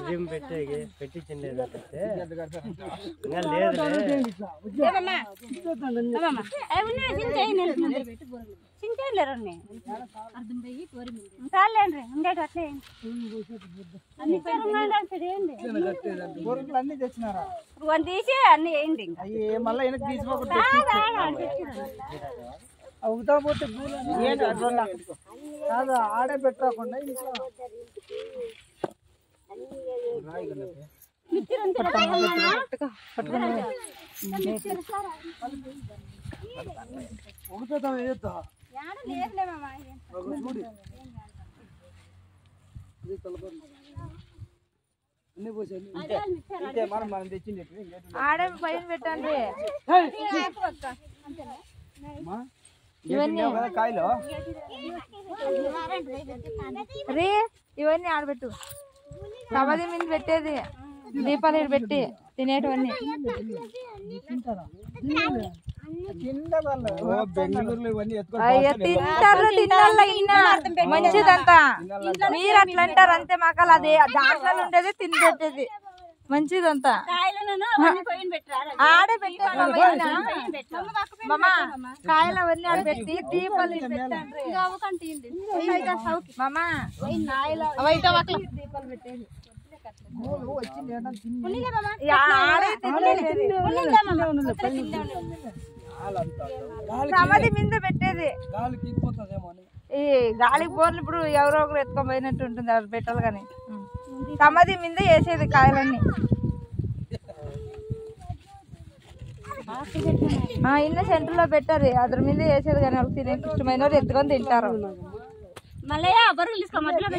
భీమ్ పెట్టించండి అన్ని తెచ్చినారా తీసి అన్ని వేయండి మళ్ళీ అవుతా పోతే కాదు ఆడే పెట్టకుండా మనం తెచ్చింది ఆడే పైన పెట్టండి కాయలు రే ఇవన్నీ ఆడబెట్టు సమాధి మీద పెట్టేది దీపాలు పెట్టి తినేటివన్నీ అయ్యో తింటారు తినాలి మంచిదంతా మీరు అట్లా అంటారు అంతే మాకలు అది దాంట్లో ఉండేది తిని పెట్టేది మంచిదంతా ఆడే పెట్టాను కాయలు అవన్నీ ఆడ పెట్టి దీపాలు దీపాలు పెట్టేది సమాధి మీద పెట్టేది ఈ గాలికి బోర్లు ఇప్పుడు ఎవరో ఒకరు ఎత్తుకొని పోయినట్టు ఉంటుంది ఎవరు పెట్టాలి కానీ సమాధి మీద వేసేది కాయలన్నీ ఇన్న సెంటర్ లో పెట్టారు అದ್ರ మీద వేసేది కానీ వాళ్ళకి తినే ఇష్టమైన వాళ్ళు ఎత్తుకొని తింటారు మళ్ళీ బరువులు తీసుకో మధ్యలో